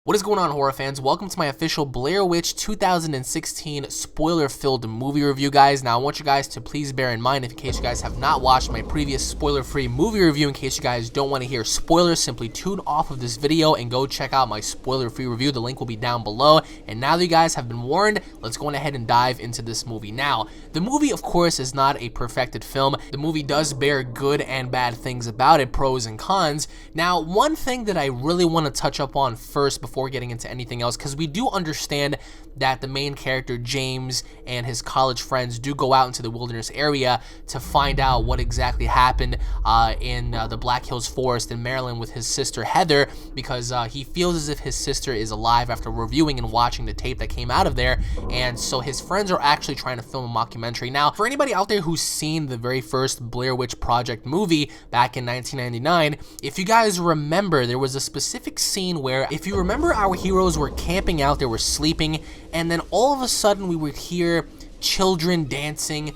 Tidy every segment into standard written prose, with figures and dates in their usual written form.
What is going on, horror fans? Welcome to my official Blair Witch 2016 spoiler-filled movie review, guys. Now, I want you guys to please bear in mind, in case you guys have not watched my previous spoiler-free movie review, in case you guys don't want to hear spoilers, simply tune off of this video and go check out my spoiler-free review. The link will be down below. And now that you guys have been warned, let's go ahead and dive into this movie. Now, the movie, of course, is not a perfected film. The movie does bear good and bad things about it, pros and cons. Now, one thing that I really want to touch up on first before getting into anything else, because we do understand that the main character James and his college friends do go out into the wilderness area to find out what exactly happened in the Black Hills Forest in Maryland with his sister Heather, because he feels as if his sister is alive after reviewing and watching the tape that came out of there. And so his friends are actually trying to film a mockumentary. Now, for anybody out there who's seen the very first Blair Witch Project movie back in 1999, if you guys remember, there was a specific scene where, if you remember, our heroes were camping out, they were sleeping, and then all of a sudden we would hear children dancing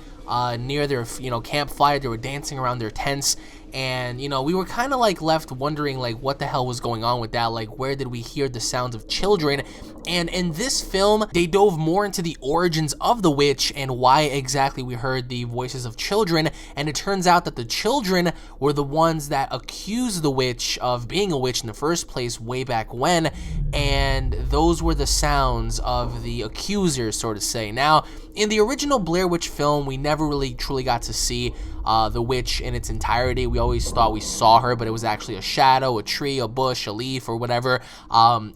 near their campfire. They were dancing around their tents, and we were kind of like left wondering like what the hell was going on with that, like where did we hear the sounds of children. And in this film, they dove more into the origins of the witch and why exactly we heard the voices of children. And it turns out that the children were the ones that accused the witch of being a witch in the first place way back when. And those were the sounds of the accusers, so to say. Now, in the original Blair Witch film, we never really truly got to see the witch in its entirety. We always thought we saw her, but it was actually a shadow, a tree, a bush, a leaf, or whatever.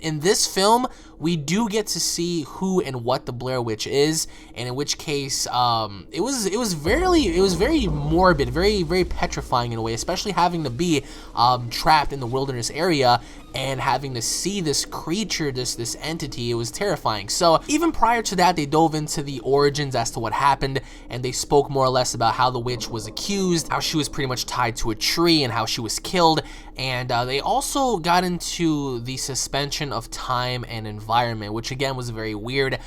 In this film, we do get to see who and what the Blair Witch is, and in which case, it was very morbid, very petrifying in a way, especially having to be trapped in the wilderness area and having to see this creature, this entity. It was terrifying. So even prior to that, they dove into the origins as to what happened, and they spoke more or less about how the witch was accused, how she was pretty much tied to a tree, and how she was killed. And they also got into the suspension of time and environment, which again was very weird.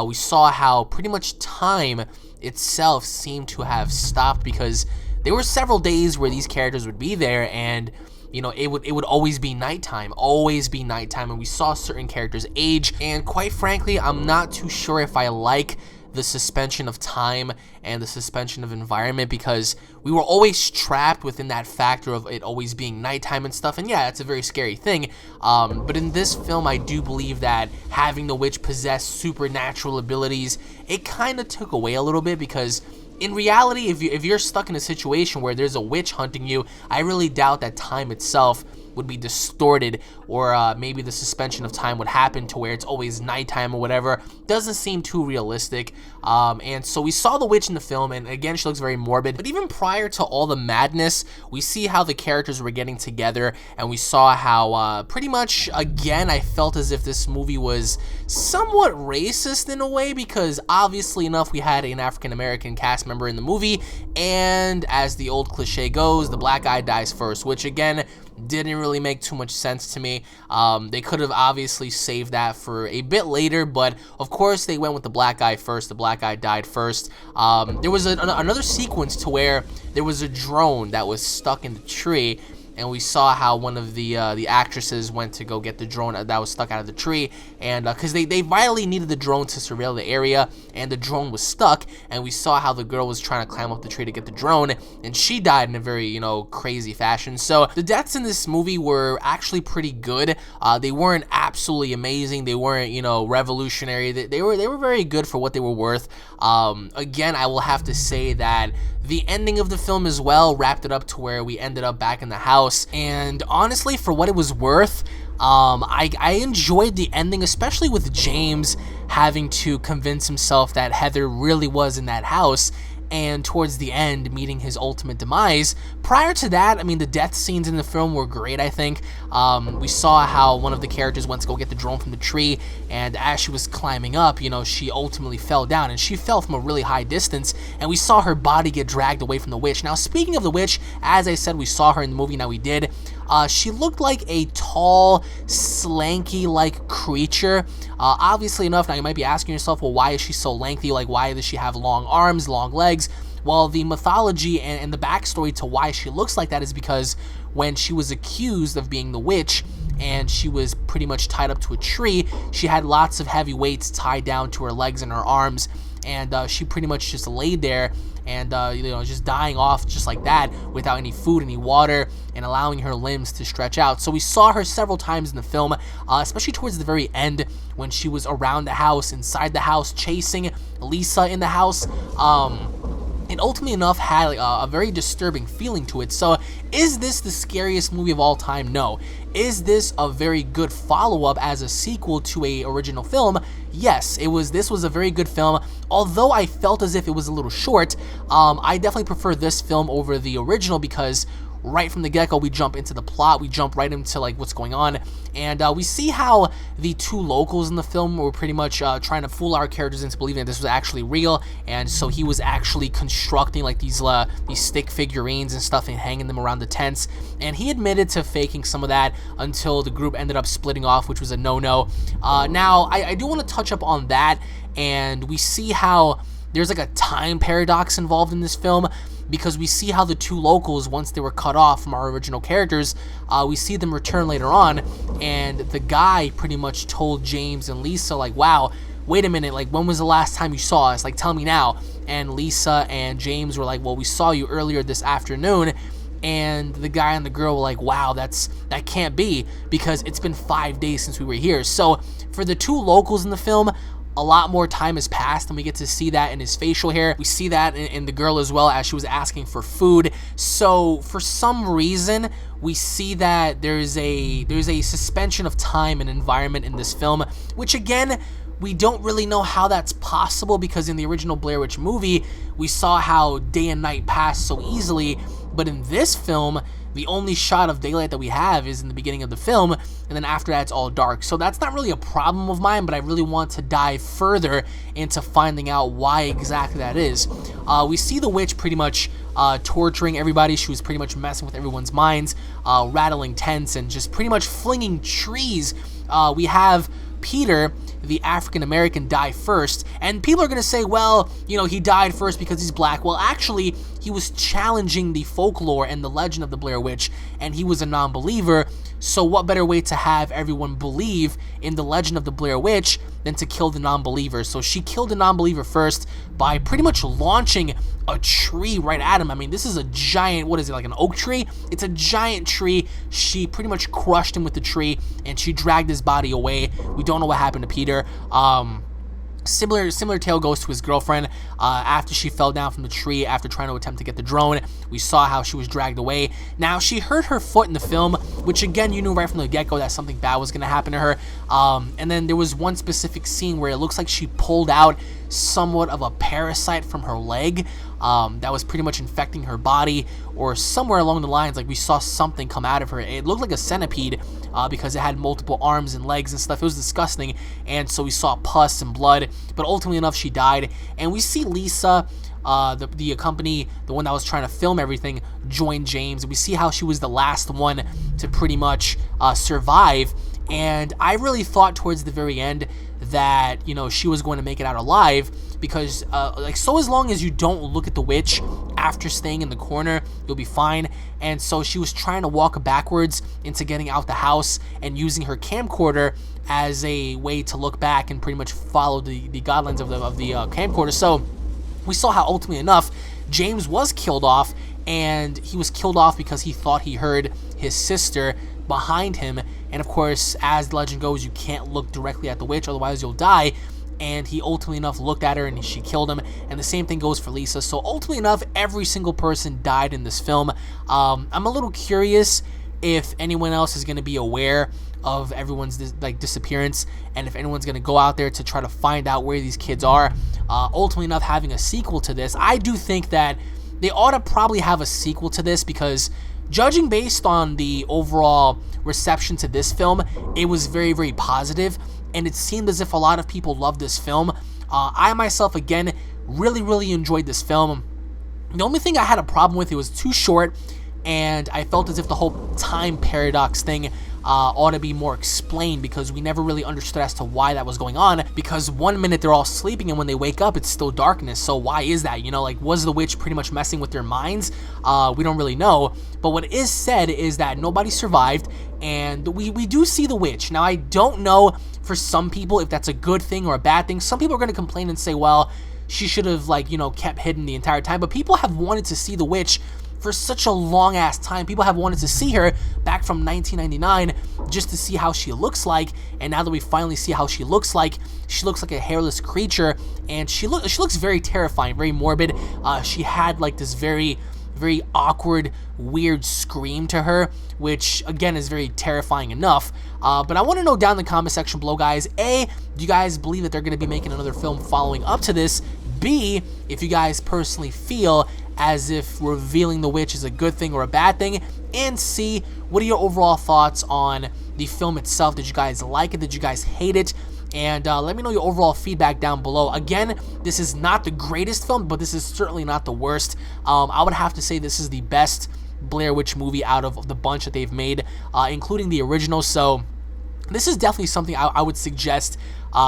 We saw how pretty much time itself seemed to have stopped, because there were several days where these characters would be there, and it would always be nighttime, and we saw certain characters age. And quite frankly, I'm not too sure if I like the suspension of time and the suspension of environment, because we were always trapped within that factor of it always being nighttime and stuff. And yeah, it's a very scary thing. But in this film, I do believe that having the witch possess supernatural abilities, it kind of took away a little bit, because in reality, if you're stuck in a situation where there's a witch hunting you, I really doubt that time itself would be distorted, or maybe the suspension of time would happen to where it's always nighttime or whatever. Doesn't seem too realistic. And so we saw the witch in the film, and again, she looks very morbid. But even prior to all the madness, we see how the characters were getting together, and we saw how pretty much, again, I felt as if this movie was somewhat racist in a way, because obviously enough, we had an African-American cast member in the movie, and as the old cliche goes, the black guy dies first, which again didn't really make too much sense to me. They could have obviously saved that for a bit later, but of course they went with the black guy first. The black guy died first. There was another sequence to where there was a drone that was stuck in the tree, and we saw how one of the actresses went to go get the drone that was stuck out of the tree, and because they vitally needed the drone to surveil the area, and the drone was stuck, and we saw how the girl was trying to climb up the tree to get the drone, and she died in a very crazy fashion. So the deaths in this movie were actually pretty good. They weren't absolutely amazing. They weren't revolutionary. They were very good for what they were worth. Again, I will have to say that the ending of the film as well wrapped it up to where we ended up back in the house. And honestly, for what it was worth, I enjoyed the ending, especially with James having to convince himself that Heather really was in that house, and towards the end, meeting his ultimate demise. Prior to that, I mean, the death scenes in the film were great, I think. We saw how one of the characters went to go get the drone from the tree, and as she was climbing up, she ultimately fell down, and she fell from a really high distance, and we saw her body get dragged away from the witch. Now, speaking of the witch, as I said, we saw her in the movie. Now, we did. She looked like a tall, slanky-like creature. Obviously enough, now you might be asking yourself, well, why is she so lengthy? Like, why does she have long arms, long legs? Well, the mythology and the backstory to why she looks like that is because when she was accused of being the witch, and she was pretty much tied up to a tree. She had lots of heavy weights tied down to her legs and her arms, and she pretty much just laid there and just dying off just like that, without any food, any water, and allowing her limbs to stretch out. So we saw her several times in the film, especially towards the very end when she was around the house, inside the house, chasing Lisa in the house. And ultimately enough had like a very disturbing feeling to it. So is this the scariest movie of all time? No. Is this a very good follow-up as a sequel to a original film? Yes, it was. This was a very good film. Although I felt as if it was a little short, I definitely prefer this film over the original because right from the get-go, we jump into the plot, we jump right into like what's going on, and we see how the two locals in the film were pretty much trying to fool our characters into believing that this was actually real, and so he was actually constructing like these stick figurines and stuff and hanging them around the tents, and he admitted to faking some of that until the group ended up splitting off, which was a no-no. Now, I do want to touch up on that, and we see how there's like a time paradox involved in this film, because we see how the two locals, once they were cut off from our original characters, we see them return later on, and the guy pretty much told James and Lisa, like, wow, wait a minute, like, when was the last time you saw us? Like, tell me now. And Lisa and James were like, well, we saw you earlier this afternoon. And the guy and the girl were like, wow, that can't be, because it's been 5 days since we were here. So for the two locals in the film, a lot more time has passed, and we get to see that in his facial hair. We see that in the girl as well, as she was asking for food. So for some reason, we see that there's a suspension of time and environment in this film, which again, we don't really know how that's possible, because in the original Blair Witch movie, we saw how day and night passed so easily, but in this film, the only shot of daylight that we have is in the beginning of the film, and then after that it's all dark. So that's not really a problem of mine, but I really want to dive further into finding out why exactly that is. We see the witch pretty much torturing everybody. She was pretty much messing with everyone's minds, rattling tents, and just pretty much flinging trees. We have Peter, the African-American, die first, and people are going to say, well, you know, he died first because he's black. Well, actually, he was challenging the folklore and the legend of the Blair Witch, and he was a non-believer, so what better way to have everyone believe in the legend of the Blair Witch than to kill the non-believer? So she killed the non-believer first by pretty much launching a tree right at him. I mean, this is a giant, what is it, like an oak tree? It's a giant tree. She pretty much crushed him with the tree, and she dragged his body away. We don't know what happened to Peter. Similar tale goes to his girlfriend. After she fell down from the tree after trying to attempt to get the drone, we saw how she was dragged away. Now, she hurt her foot in the film, which again, you knew right from the get-go that something bad was going to happen to her. And then there was one specific scene where it looks like she pulled out somewhat of a parasite from her leg that was pretty much infecting her body, or somewhere along the lines, like we saw something come out of her. It looked like a centipede because it had multiple arms and legs and stuff. It was disgusting, and so we saw pus and blood, but ultimately enough, she died. And we see Lisa, the company, the one that was trying to film everything, join James, and we see how she was the last one to pretty much survive. And I really thought towards the very end that, you know, she was going to make it out alive, because so as long as you don't look at the witch after staying in the corner, you'll be fine. And so she was trying to walk backwards into getting out the house and using her camcorder as a way to look back and pretty much follow the guidelines of the camcorder. So we saw how ultimately enough, James was killed off, and he was killed off because he thought he heard his sister behind him. And of course, as the legend goes, you can't look directly at the witch, otherwise you'll die. And he ultimately enough looked at her and she killed him, and the same thing goes for Lisa. So ultimately enough, every single person died in this film. I'm a little curious if anyone else is going to be aware of everyone's disappearance, and if anyone's going to go out there to try to find out where these kids are. Ultimately enough, having a sequel to this, I do think that they ought to probably have a sequel to this, because judging based on the overall reception to this film, it was very, very positive, and it seemed as if a lot of people loved this film. I myself, again, really, really enjoyed this film. The only thing I had a problem with, it was too short, and I felt as if the whole time paradox thing ought to be more explained, because we never really understood as to why that was going on, because 1 minute they're all sleeping and when they wake up it's still darkness. So why is that? You know, like, was the witch pretty much messing with their minds? We don't really know, but what is said is that nobody survived, and we do see the witch. Now, I don't know for some people if that's a good thing or a bad thing. Some people are going to complain and say, well, she should have, like, you know, kept hidden the entire time, but people have wanted to see the witch for such a long ass time. People have wanted to see her back from 1999 just to see how she looks like, and now that we finally see how she looks like a hairless creature, and she looks very terrifying, very morbid. She had like this very awkward, weird scream to her, which again is very terrifying enough. But I want to know down in the comment section below, guys, A, do you guys believe that they're going to be making another film following up to this? B, if you guys personally feel as if revealing the witch is a good thing or a bad thing? And C, what are your overall thoughts on the film itself? Did you guys like it? Did you guys hate it? And let me know your overall feedback down below. Again, this is not the greatest film, but this is certainly not the worst. I would have to say this is the best Blair Witch movie out of the bunch that they've made, including the original. So this is definitely something I would suggest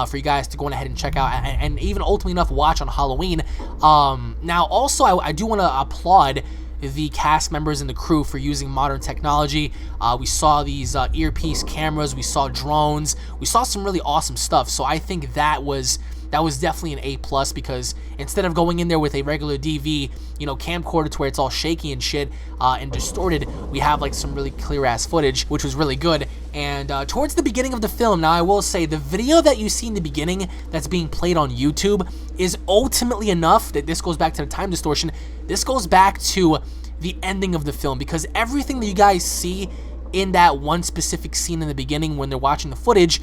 for you guys to go ahead and check out, and even ultimately enough watch on Halloween. Now, also, I do want to applaud the cast members and the crew for using modern technology. We saw these earpiece cameras, we saw drones, we saw some really awesome stuff. So I think that was definitely an A+, because instead of going in there with a regular DV, you know, camcorder to where it's all shaky and shit and distorted, we have like some really clear ass footage, which was really good. And towards the beginning of the film, now I will say the video that you see in the beginning that's being played on YouTube is ultimately enough that this goes back to the time distortion. This goes back to the ending of the film, because everything that you guys see in that one specific scene in the beginning when they're watching the footage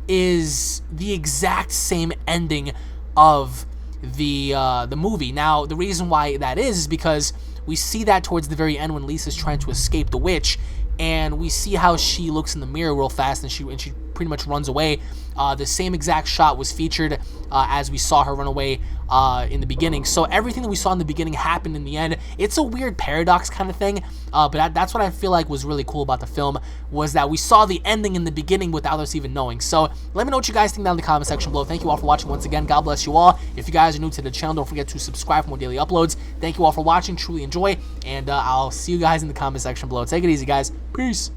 is the exact same ending of the movie. Now, the reason why that is because we see that towards the very end when Lisa's trying to escape the witch, and we see how she looks in the mirror real fast, and she pretty much runs away. The same exact shot was featured as we saw her run away in the beginning. So everything that we saw in the beginning happened in the end. It's a weird paradox kind of thing, but that's what I feel like was really cool about the film, was that we saw the ending in the beginning without us even knowing. So let me know what you guys think down in the comment section below. Thank you all for watching once again. God bless you all. If you guys are new to the channel, don't forget to subscribe for more daily uploads. Thank you all for watching. Truly enjoy, and I'll see you guys in the comment section below. Take it easy, guys. Peace.